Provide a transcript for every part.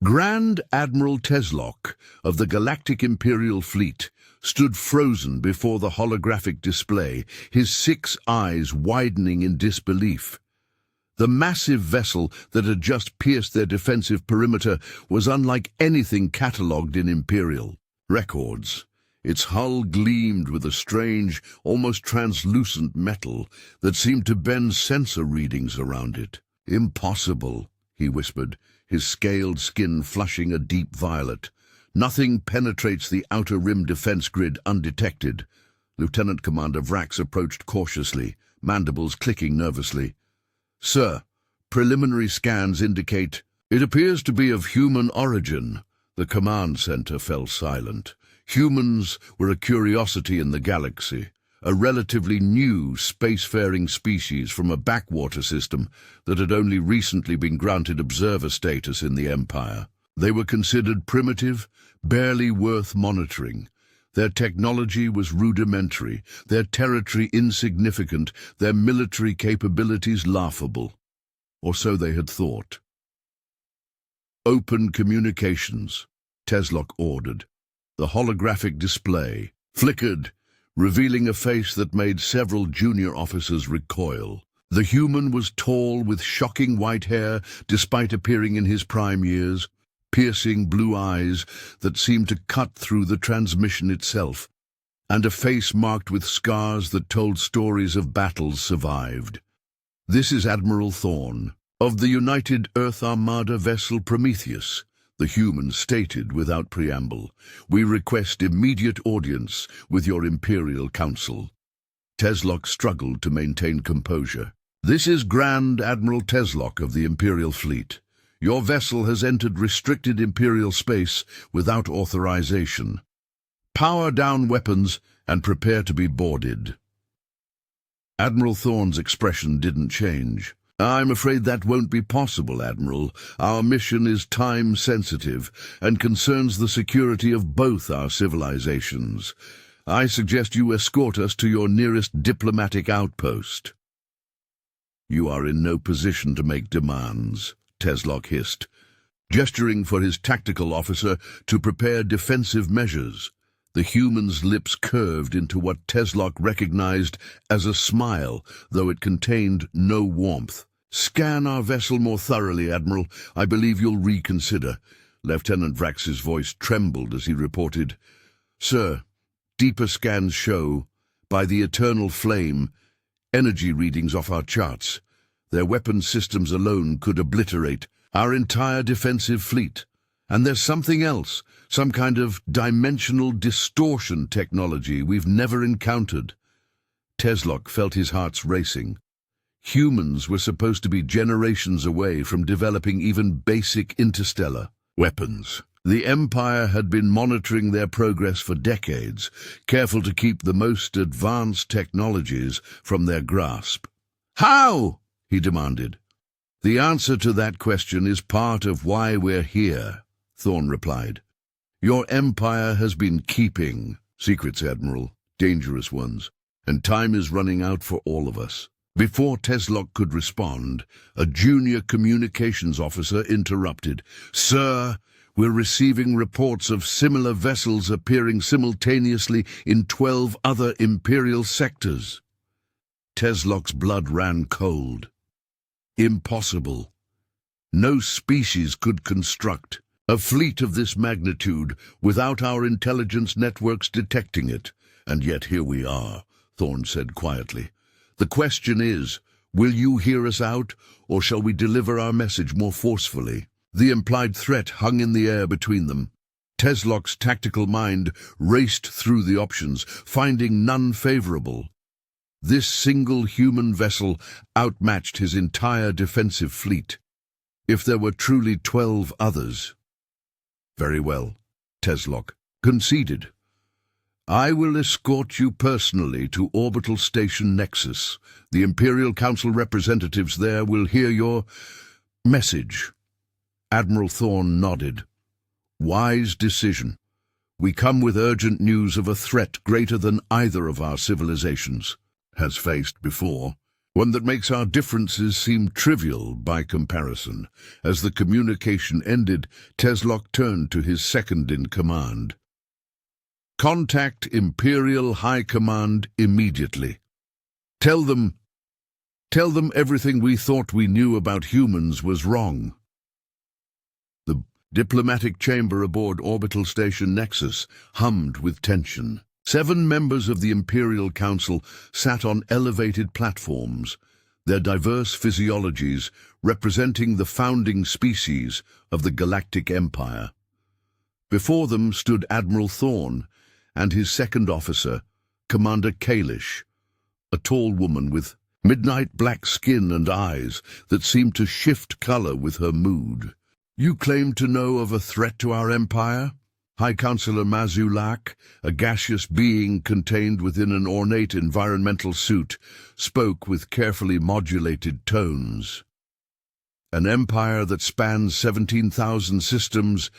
Grand Admiral Teslock of the Galactic Imperial Fleet stood frozen before the holographic display, his 6 eyes widening in disbelief. The massive vessel that had just pierced their defensive perimeter was unlike anything catalogued in Imperial records. Its hull gleamed with a strange, almost translucent metal that seemed to bend sensor readings around it. "Impossible," he whispered, his scaled skin flushing a deep violet. "Nothing penetrates the outer rim defense grid undetected." Lieutenant Commander Vrax approached cautiously, mandibles clicking nervously. "Sir, preliminary scans indicate it appears to be of human origin." The command center fell silent. Humans were a curiosity in the galaxy, a relatively new spacefaring species from a backwater system that had only recently been granted observer status in the Empire. They were considered primitive, barely worth monitoring. Their technology was rudimentary, their territory insignificant, their military capabilities laughable. Or so they had thought. "Open communications," Teslock ordered. The holographic display flickered, revealing a face that made several junior officers recoil. The human was tall with shocking white hair despite appearing in his prime years, piercing blue eyes that seemed to cut through the transmission itself, and a face marked with scars that told stories of battles survived. "This is Admiral Thorne, of the United Earth Armada vessel Prometheus," the human stated without preamble. "We request immediate audience with your Imperial Council." Teslock struggled to maintain composure. "This is Grand Admiral Teslock of the Imperial Fleet. Your vessel has entered restricted Imperial space without authorization. Power down weapons and prepare to be boarded." Admiral Thorne's expression didn't change. "I'm afraid that won't be possible, Admiral. Our mission is time-sensitive and concerns the security of both our civilizations. I suggest you escort us to your nearest diplomatic outpost." "You are in no position to make demands," Teslock hissed, gesturing for his tactical officer to prepare defensive measures. The human's lips curved into what Teslock recognized as a smile, though it contained no warmth. "Scan our vessel more thoroughly, Admiral. I believe you'll reconsider." Lieutenant Vrax's voice trembled as he reported, "Sir, deeper scans show, by the eternal flame, energy readings off our charts. Their weapon systems alone could obliterate our entire defensive fleet. And there's something else, some kind of dimensional distortion technology we've never encountered." Teslock felt his heart racing. Humans were supposed to be generations away from developing even basic interstellar weapons. The Empire had been monitoring their progress for decades, careful to keep the most advanced technologies from their grasp. "How?" he demanded. "The answer to that question is part of why we're here," Thorne replied. "Your Empire has been keeping secrets, Admiral, dangerous ones, and time is running out for all of us." Before Teslock could respond, a junior communications officer interrupted. "Sir, we're receiving reports of similar vessels appearing simultaneously in 12 other Imperial sectors." Teslock's blood ran cold. Impossible. No species could construct a fleet of this magnitude without our intelligence networks detecting it. "And yet here we are," Thorne said quietly. "The question is, will you hear us out, or shall we deliver our message more forcefully?" The implied threat hung in the air between them. Teslock's tactical mind raced through the options, finding none favorable. This single human vessel outmatched his entire defensive fleet. If there were truly 12 others... "Very well," Teslock conceded. "I will escort you personally to Orbital Station Nexus. The Imperial Council representatives there will hear your message." Admiral Thorne nodded. "Wise decision. We come with urgent news of a threat greater than either of our civilizations has faced before. one that makes our differences seem trivial by comparison. As the communication ended, Teslock turned to his second-in-command. "Contact Imperial High Command immediately. Tell them everything we thought we knew about humans was wrong." The diplomatic chamber aboard orbital station Nexus hummed with tension. 7 members of the Imperial Council sat on elevated platforms, their diverse physiologies representing the founding species of the Galactic Empire. Before them stood Admiral Thorne and his second officer, Commander Kalish, a tall woman with midnight black skin and eyes that seemed to shift color with her mood. "You claim to know of a threat to our empire?" High Counselor Mazulak, a gaseous being contained within an ornate environmental suit, spoke with carefully modulated tones. "An empire that spans 17,000 systems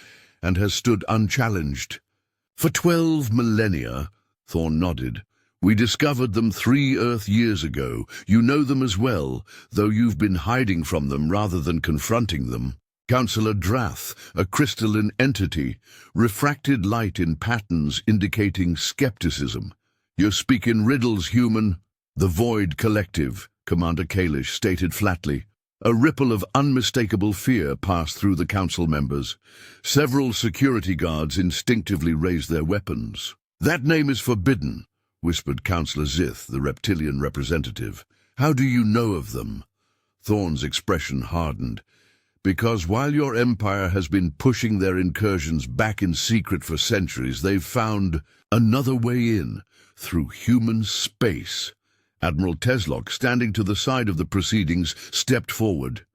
and has stood unchallenged. For 12 millennia, Thorne nodded. "We discovered them 3 Earth years ago. You know them as well, though you've been hiding from them rather than confronting them." Councillor Drath, a crystalline entity, refracted light in patterns indicating skepticism. "You speak in riddles, human." "The Void Collective," Commander Kalish stated flatly. A ripple of unmistakable fear passed through the council members. Several security guards instinctively raised their weapons. "That name is forbidden," whispered Councillor Zith, the reptilian representative. "How do you know of them?" Thorne's expression hardened. "Because while your empire has been pushing their incursions back in secret for centuries, they've found another way in, through human space." Admiral Teslock, standing to the side of the proceedings, stepped forward.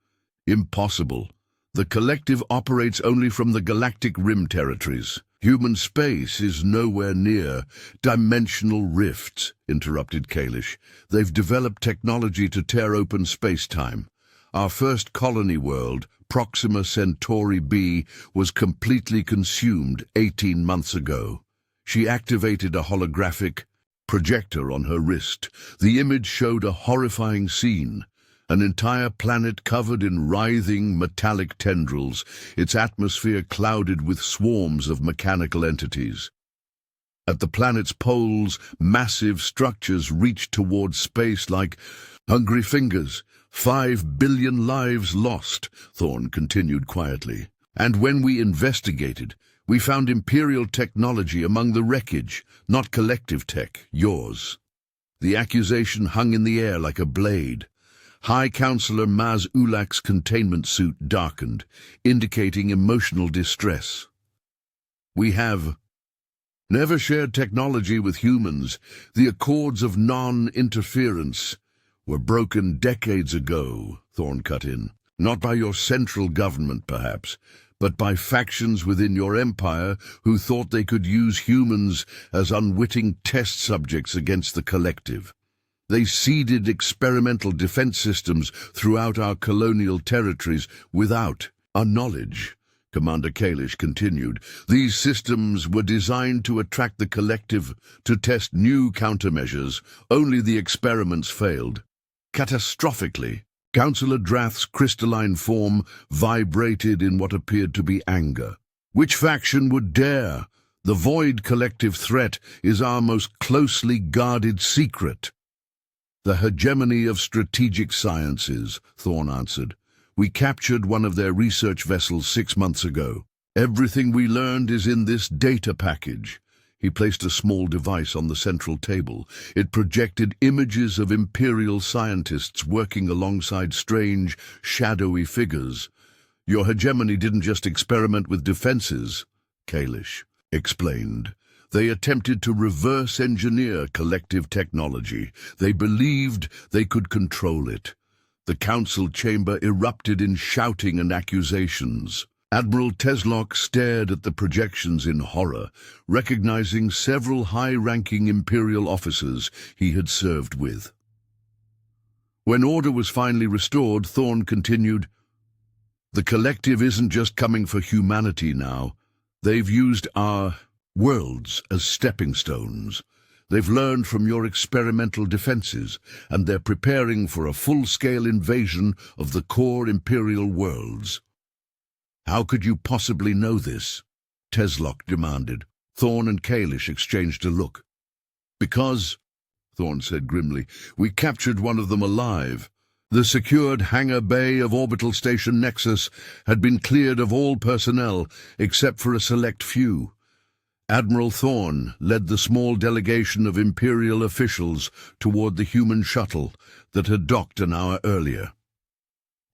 "Impossible. The collective operates only from the Galactic Rim territories. Human space is nowhere near." "Dimensional rifts," interrupted Kalish. "They've developed technology to tear open space-time. Our first colony world, Proxima Centauri B, was completely consumed 18 months ago." She activated a holographic projector on her wrist. The image showed a horrifying scene. An entire planet covered in writhing metallic tendrils, its atmosphere clouded with swarms of mechanical entities. At the planet's poles, massive structures reached towards space like hungry fingers. 5 billion lives lost, Thorne continued quietly. "And when we investigated, we found Imperial technology among the wreckage, not collective tech, yours." The accusation hung in the air like a blade. High Counselor Maz Ulak's containment suit darkened, indicating emotional distress. "We have never shared technology with humans. The accords of non-interference were broken decades ago," Thorne cut in. "Not by your central government, perhaps, but by factions within your empire who thought they could use humans as unwitting test subjects against the collective. They seeded experimental defense systems throughout our colonial territories without our knowledge." Commander Kalish continued. "These systems were designed to attract the collective, to test new countermeasures. Only the experiments failed. Catastrophically." Councillor Drath's crystalline form vibrated in what appeared to be anger. "Which faction would dare? The Void Collective threat is our most closely guarded secret." "The hegemony of strategic sciences," Thorne answered. "We captured one of their research vessels 6 months ago. Everything we learned is in this data package." He placed a small device on the central table. It projected images of Imperial scientists working alongside strange, shadowy figures. "Your hegemony didn't just experiment with defenses," Kalish explained. "They attempted to reverse engineer collective technology. They believed they could control it." The council chamber erupted in shouting and accusations. Admiral Teslock stared at the projections in horror, recognizing several high-ranking Imperial officers he had served with. When order was finally restored, Thorne continued, "The collective isn't just coming for humanity now. They've used our worlds as stepping stones. They've learned from your experimental defenses, and they're preparing for a full-scale invasion of the core Imperial worlds. How could you possibly know this? Teslock demanded. Thorn and Kalish exchanged a look. Because, Thorn said grimly, we captured one of them alive. The secured hangar bay of Orbital Station Nexus had been cleared of all personnel except for a select few. Admiral Thorn led the small delegation of Imperial officials toward the human shuttle that had docked an hour earlier.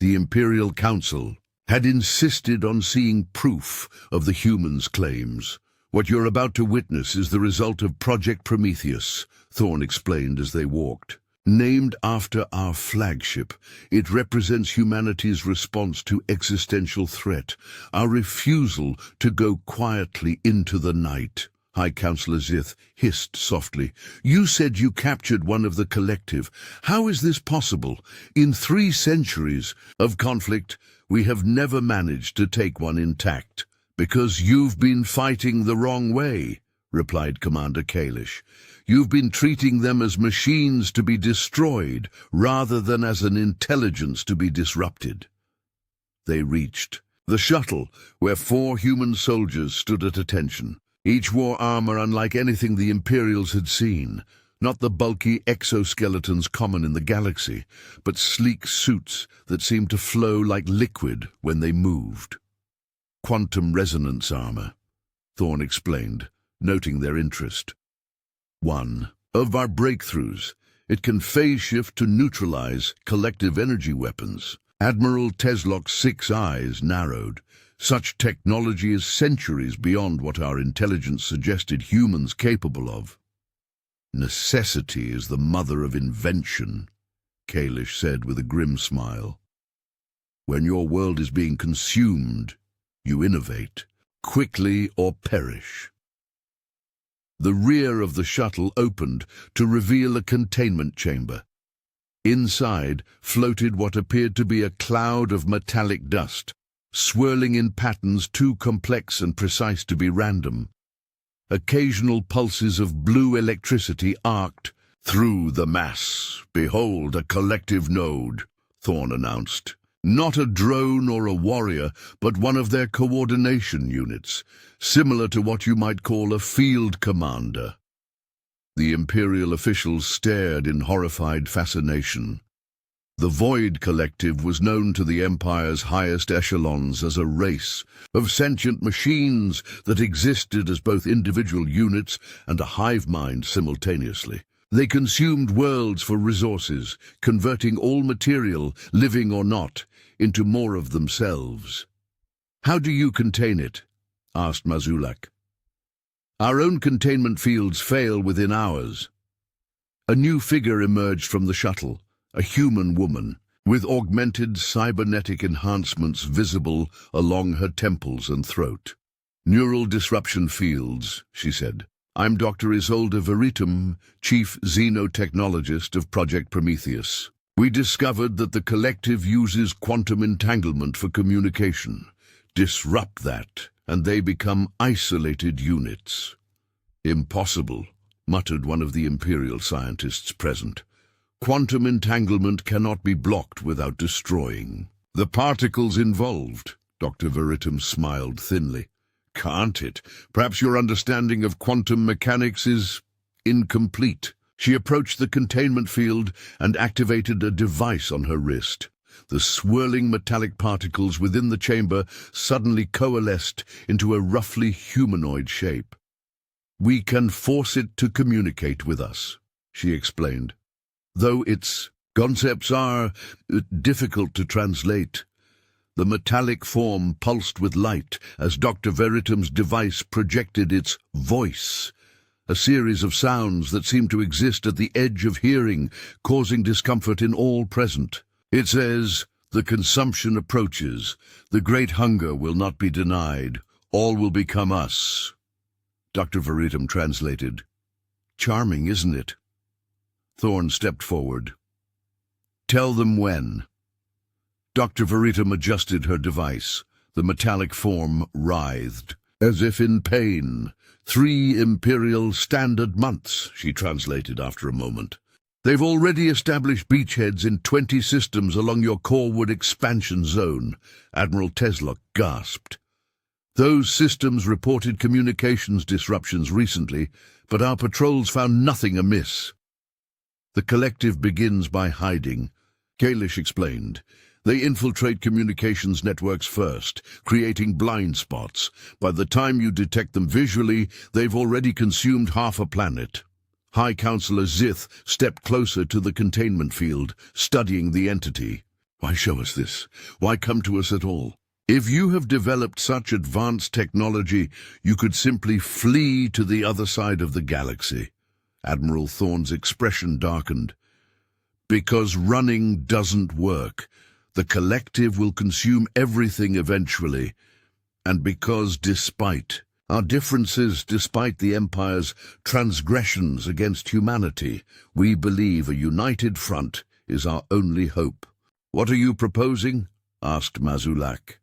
The Imperial Council had insisted on seeing proof of the humans' claims. What you're about to witness is the result of Project Prometheus, Thorn explained as they walked. Named after our flagship, it represents humanity's response to existential threat, our refusal to go quietly into the night. High Counselor Zith hissed softly. You said you captured one of the collective. How is this possible? In 3 centuries of conflict, we have never managed to take one intact. Because you've been fighting the wrong way, replied Commander Kalish. You've been treating them as machines to be destroyed, rather than as an intelligence to be disrupted. They reached the shuttle, where 4 human soldiers stood at attention. Each wore armor unlike anything the Imperials had seen, not the bulky exoskeletons common in the galaxy, but sleek suits that seemed to flow like liquid when they moved. Quantum resonance armor, Thorn explained, noting their interest. One of our breakthroughs. It can phase shift to neutralize collective energy weapons. Admiral Teslock's 6 eyes narrowed. Such technology is centuries beyond what our intelligence suggested humans capable of. Necessity is the mother of invention, Kalish said with a grim smile. When your world is being consumed, you innovate, quickly or perish. The rear of the shuttle opened to reveal a containment chamber. Inside floated what appeared to be a cloud of metallic dust, swirling in patterns too complex and precise to be random. Occasional pulses of blue electricity arced through the mass. Behold, a collective node, Thorn announced. Not a drone or a warrior, but one of their coordination units, similar to what you might call a field commander. The Imperial officials stared in horrified fascination. The Void Collective was known to the Empire's highest echelons as a race of sentient machines that existed as both individual units and a hive mind simultaneously. They consumed worlds for resources, converting all material, living or not, into more of themselves. How do you contain it? Asked Mazulak. Our own containment fields fail within hours. A new figure emerged from the shuttle, a human woman, with augmented cybernetic enhancements visible along her temples and throat. Neural disruption fields, she said. I'm Dr. Isolde Veritum, Chief Xenotechnologist of Project Prometheus. We discovered that the collective uses quantum entanglement for communication. Disrupt that, and they become isolated units. Impossible, muttered one of the Imperial scientists present. Quantum entanglement cannot be blocked without destroying. The particles involved, Dr. Veritum smiled thinly. Can't it? Perhaps your understanding of quantum mechanics is incomplete. She approached the containment field and activated a device on her wrist. The swirling metallic particles within the chamber suddenly coalesced into a roughly humanoid shape. We can force it to communicate with us, she explained, though its concepts are difficult to translate. The metallic form pulsed with light as Dr. Veritum's device projected its voice, a series of sounds that seemed to exist at the edge of hearing, causing discomfort in all present. It says, "The consumption approaches. The great hunger will not be denied. All will become us." Dr. Veritum translated. Charming, isn't it? Thorn stepped forward. Tell them when. Dr. Veritum adjusted her device. The metallic form writhed. As if in pain. 3 Imperial Standard Months, she translated after a moment. They've already established beachheads in 20 systems along your Corwood expansion zone, Admiral Teslock gasped. Those systems reported communications disruptions recently, but our patrols found nothing amiss. The collective begins by hiding, Kalish explained. They infiltrate communications networks first, creating blind spots. By the time you detect them visually, they've already consumed half a planet. High Counselor Zith stepped closer to the containment field, studying the entity. Why show us this? Why come to us at all? If you have developed such advanced technology, you could simply flee to the other side of the galaxy. Admiral Thorne's expression darkened. Because running doesn't work. The collective will consume everything eventually. And because despite our differences, despite the Empire's transgressions against humanity, we believe a united front is our only hope. What are you proposing? Asked Mazulak.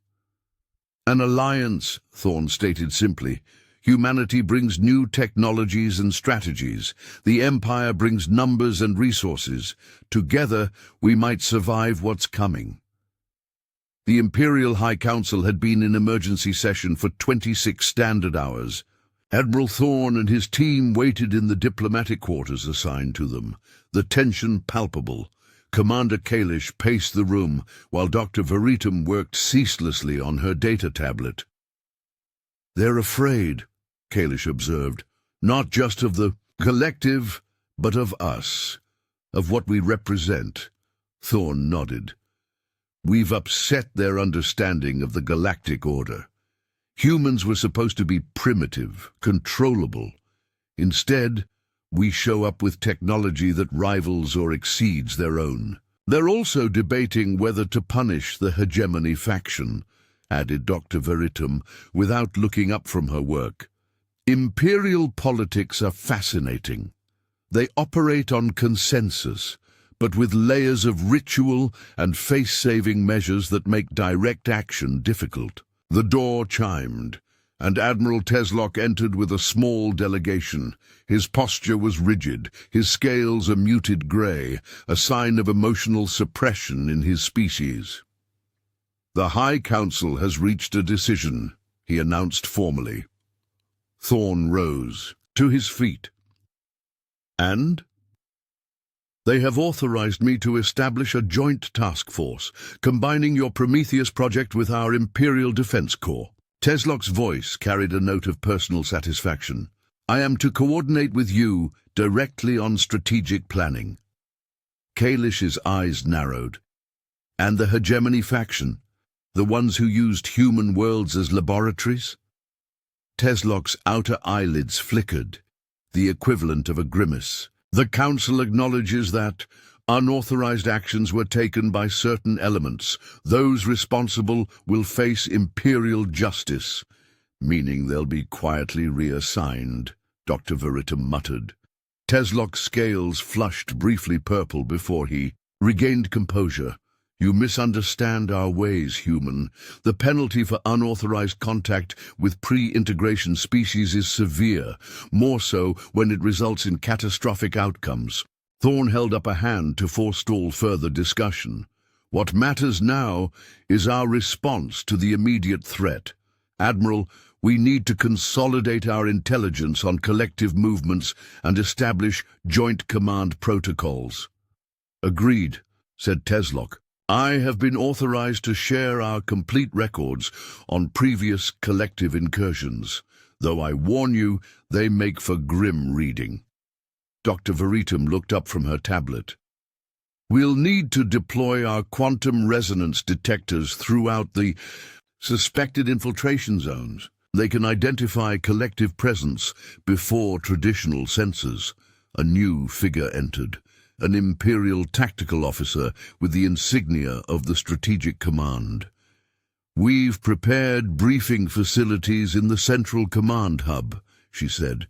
An alliance, Thorne stated simply. Humanity brings new technologies and strategies. The Empire brings numbers and resources. Together, we might survive what's coming. The Imperial High Council had been in emergency session for 26 standard hours. Admiral Thorne and his team waited in the diplomatic quarters assigned to them, the tension palpable. Commander Kalish paced the room, while Dr. Veritum worked ceaselessly on her data tablet. They're afraid, Kalish observed, not just of the collective, but of us, of what we represent. Thorne nodded. We've upset their understanding of the Galactic Order. Humans were supposed to be primitive, controllable. Instead, we show up with technology that rivals or exceeds their own. They're also debating whether to punish the hegemony faction, added Dr. Veritum, without looking up from her work. Imperial politics are fascinating. They operate on consensus, but with layers of ritual and face-saving measures that make direct action difficult. The door chimed, and Admiral Teslock entered with a small delegation. His posture was rigid, his scales a muted grey, a sign of emotional suppression in his species. The High Council has reached a decision, he announced formally. Thorne rose to his feet. And? They have authorized me to establish a joint task force, combining your Prometheus project with our Imperial Defense Corps. Teslock's voice carried a note of personal satisfaction. I am to coordinate with you directly on strategic planning. Kalish's eyes narrowed. And the hegemony faction, the ones who used human worlds as laboratories? Teslock's outer eyelids flickered, the equivalent of a grimace. The Council acknowledges that unauthorized actions were taken by certain elements. Those responsible will face Imperial justice, meaning they'll be quietly reassigned, Dr. Veritum muttered. Teslock's scales flushed briefly purple before he regained composure. You misunderstand our ways, human. The penalty for unauthorized contact with pre-integration species is severe, more so when it results in catastrophic outcomes. Thorne held up a hand to forestall further discussion. What matters now is our response to the immediate threat. Admiral, we need to consolidate our intelligence on collective movements and establish joint command protocols. Agreed, said Teslock. I have been authorized to share our complete records on previous collective incursions, though I warn you, they make for grim reading. Dr. Veritum looked up from her tablet. We'll need to deploy our quantum resonance detectors throughout the suspected infiltration zones. They can identify collective presence before traditional sensors. A new figure entered. An Imperial tactical officer with the insignia of the Strategic Command. We've prepared briefing facilities in the Central Command Hub, she said,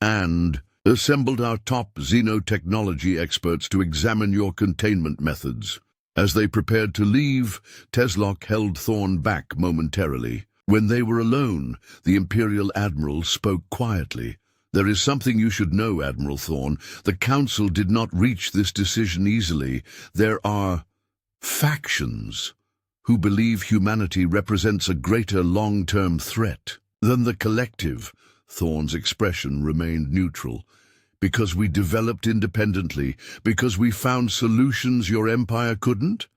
and assembled our top xenotechnology experts to examine your containment methods. As they prepared to leave, Teslock held Thorne back momentarily. When they were alone, the Imperial Admiral spoke quietly. "There is something you should know, Admiral Thorne. The Council did not reach this decision easily. There are factions who believe humanity represents a greater long-term threat than the collective." Thorne's expression remained neutral. "Because we developed independently, because we found solutions your empire couldn't?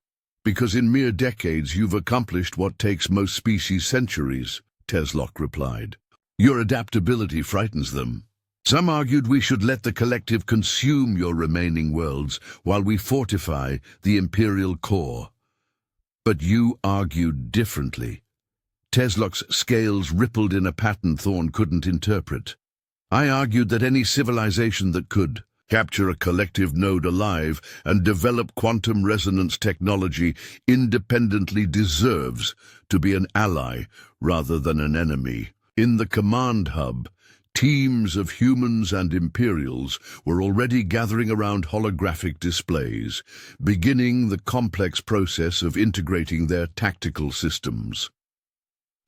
Because in mere decades you've accomplished what takes most species centuries," Teslock replied. "Your adaptability frightens them. Some argued we should let the collective consume your remaining worlds while we fortify the Imperial core. But you argued differently." Teslock's scales rippled in a pattern Thorne couldn't interpret. "I argued that any civilization that could capture a collective node alive and develop quantum resonance technology independently deserves to be an ally rather than an enemy." In the command hub, teams of humans and Imperials were already gathering around holographic displays, beginning the complex process of integrating their tactical systems.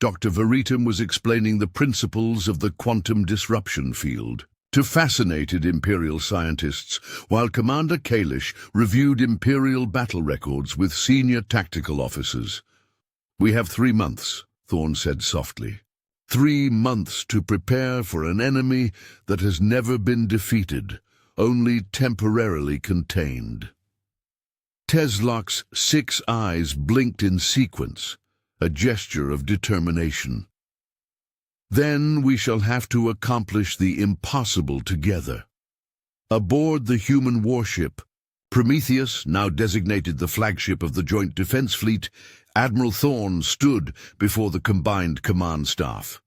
Dr. Veritam was explaining the principles of the quantum disruption field to fascinated Imperial scientists, while Commander Kalish reviewed Imperial battle records with senior tactical officers. "We have 3 months, Thorne said softly. 3 months to prepare for an enemy that has never been defeated, only temporarily contained." Teslock's 6 eyes blinked in sequence, a gesture of determination. "Then we shall have to accomplish the impossible together." Aboard the human warship, Prometheus, now designated the flagship of the Joint Defense Fleet, Admiral Thorne stood before the combined command staff.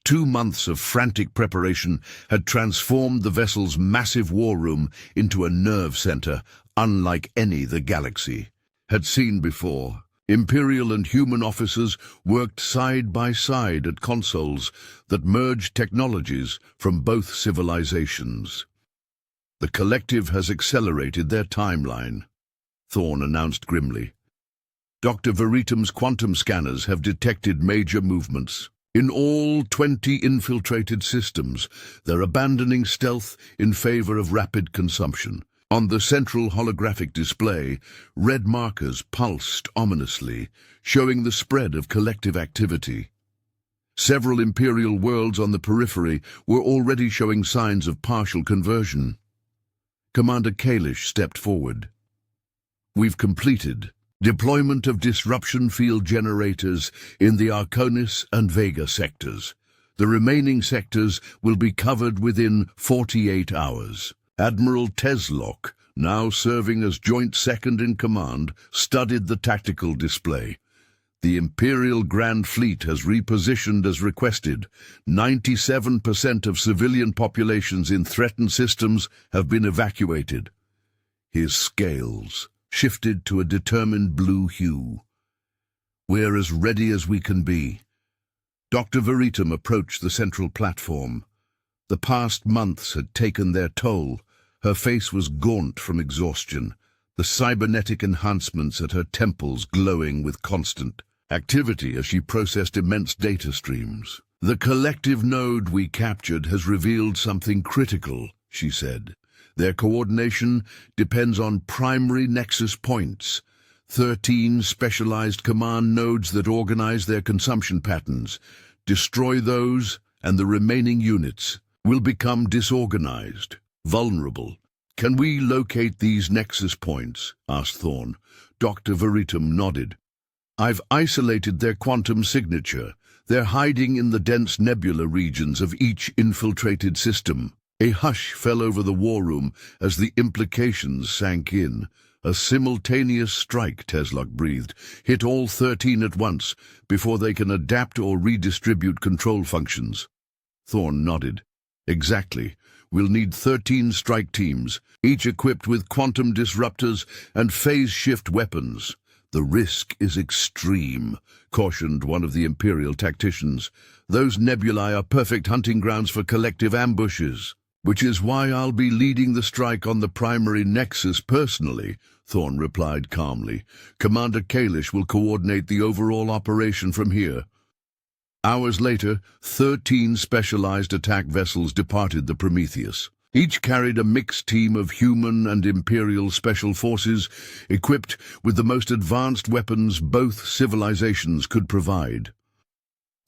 2 months of frantic preparation had transformed the vessel's massive war room into a nerve center unlike any the galaxy had seen before. Imperial and human officers worked side by side at consoles that merged technologies from both civilizations. "The collective has accelerated their timeline," Thorne announced grimly. "Dr. Veritam's quantum scanners have detected major movements. In all 20 infiltrated systems, they're abandoning stealth in favor of rapid consumption. On the central holographic display, red markers pulsed ominously, showing the spread of collective activity. Several Imperial worlds on the periphery were already showing signs of partial conversion. Commander Kalish stepped forward. "We've completed deployment of disruption field generators in the Arconis and Vega sectors. The remaining sectors will be covered within 48 hours. Admiral Teslock, now serving as Joint Second in Command, studied the tactical display. The Imperial Grand Fleet has repositioned as requested. 97% of civilian populations in threatened systems have been evacuated." His scales shifted to a determined blue hue. "We're as ready as we can be." Dr. Veritam approached the central platform. The past months had taken their toll. Her face was gaunt from exhaustion, the cybernetic enhancements at her temples glowing with constant activity as she processed immense data streams. "The collective node we captured has revealed something critical," she said. "Their coordination depends on primary nexus points, 13 specialized command nodes that organize their consumption patterns. Destroy those, and the remaining units will become disorganized, vulnerable." "Can we locate these nexus points?" asked Thorne. Dr. Veritam nodded. "I've isolated their quantum signature. They're hiding in the dense nebula regions of each infiltrated system." A hush fell over the war room as the implications sank in. "A simultaneous strike," Teslock breathed, "hit all 13 at once before they can adapt or redistribute control functions." Thorne nodded. "Exactly. We'll need 13 strike teams, each equipped with quantum disruptors and phase-shift weapons. The risk is extreme," cautioned one of the Imperial tacticians. "Those nebulae are perfect hunting grounds for collective ambushes." "Which is why I'll be leading the strike on the primary nexus personally," Thorne replied calmly. "Commander Kalish will coordinate the overall operation from here." Hours later, 13 specialized attack vessels departed the Prometheus. Each carried a mixed team of human and Imperial special forces, equipped with the most advanced weapons both civilizations could provide.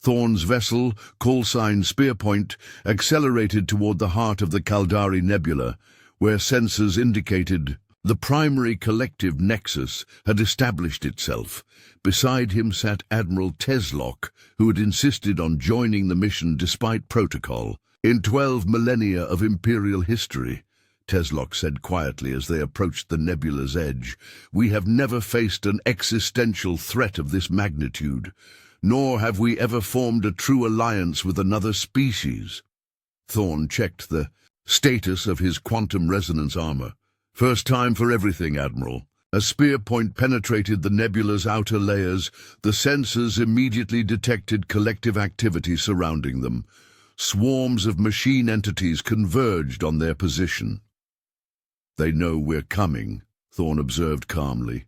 Thorn's vessel, callsign Spearpoint, accelerated toward the heart of the Caldari Nebula, where sensors indicated the primary collective nexus had established itself. Beside him sat Admiral Teslock, who had insisted on joining the mission despite protocol. "In 12 millennia of Imperial history," Teslock said quietly as they approached the nebula's edge, "we have never faced an existential threat of this magnitude, nor have we ever formed a true alliance with another species." Thorn checked the status of his quantum resonance armor. "First time for everything, Admiral." As Spearpoint penetrated the nebula's outer layers, the sensors immediately detected collective activity surrounding them. Swarms of machine entities converged on their position. "They know we're coming," Thorn observed calmly.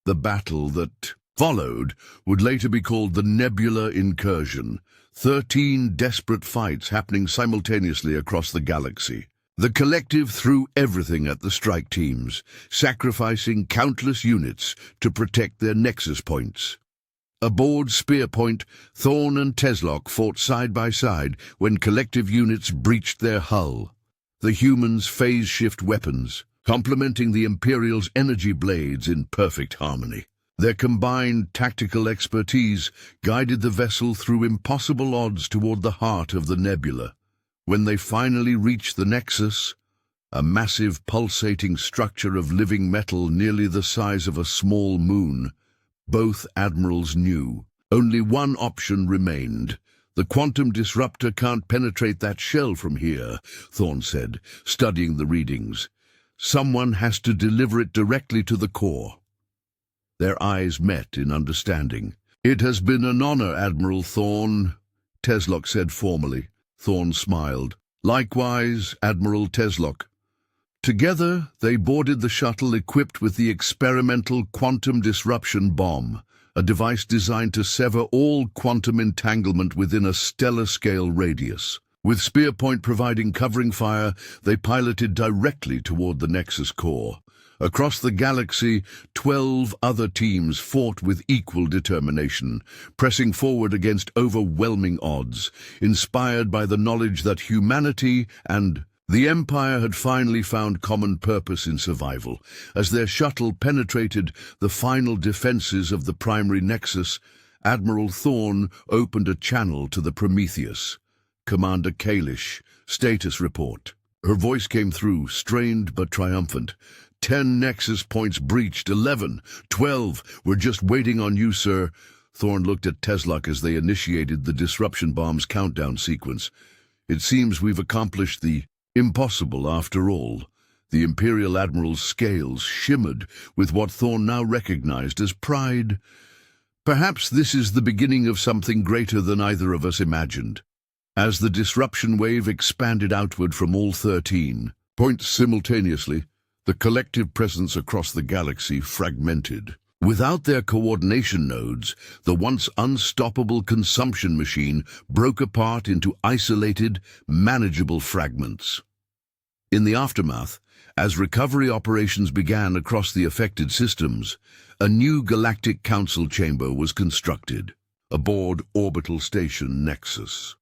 The battle that followed would later be called the Nebula Incursion, 13 desperate fights happening simultaneously across the galaxy. The collective threw everything at the strike teams, sacrificing countless units to protect their nexus points. Aboard Spearpoint, Thorn and Teslock fought side by side when collective units breached their hull. The humans phase-shift weapons, complementing the Imperial's energy blades in perfect harmony. Their combined tactical expertise guided the vessel through impossible odds toward the heart of the nebula. When they finally reached the nexus, a massive pulsating structure of living metal nearly the size of a small moon, both admirals knew only one option remained. "The quantum disruptor can't penetrate that shell from here," Thorn said, studying the readings. "Someone has to deliver it directly to the core." Their eyes met in understanding. "It has been an honor, Admiral Thorn," Teslock said formally. Thorn smiled. "Likewise, Admiral Teslock." Together, they boarded the shuttle equipped with the experimental quantum disruption bomb, a device designed to sever all quantum entanglement within a stellar-scale radius. With Spearpoint providing covering fire, they piloted directly toward the Nexus core. Across the galaxy, 12 other teams fought with equal determination, pressing forward against overwhelming odds, inspired by the knowledge that humanity and the Empire had finally found common purpose in survival. As their shuttle penetrated the final defenses of the primary nexus, Admiral Thorn opened a channel to the Prometheus. "Commander Kalish, status report." Her voice came through, strained but triumphant. 10 nexus points breached, 11, 12. We're just waiting on you, sir." Thorn looked at Teslock as they initiated the disruption bomb's countdown sequence. "It seems we've accomplished the impossible after all." The Imperial Admiral's scales shimmered with what Thorn now recognized as pride. "Perhaps this is the beginning of something greater than either of us imagined." As the disruption wave expanded outward from all 13 points simultaneously, the collective presence across the galaxy fragmented. Without their coordination nodes, the once unstoppable consumption machine broke apart into isolated, manageable fragments. In the aftermath, as recovery operations began across the affected systems, a new Galactic Council chamber was constructed, aboard Orbital Station Nexus.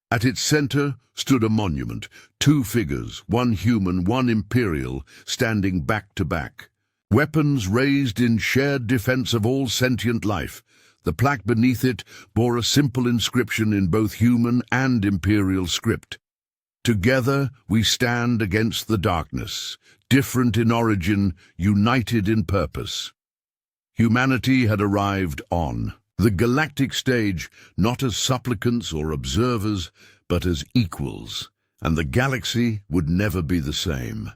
At its center stood a monument, 2 figures, one human, one Imperial, standing back to back. Weapons raised in shared defense of all sentient life. The plaque beneath it bore a simple inscription in both human and Imperial script. "Together we stand against the darkness, different in origin, united in purpose." Humanity had arrived on the galactic stage, not as supplicants or observers, but as equals, and the galaxy would never be the same.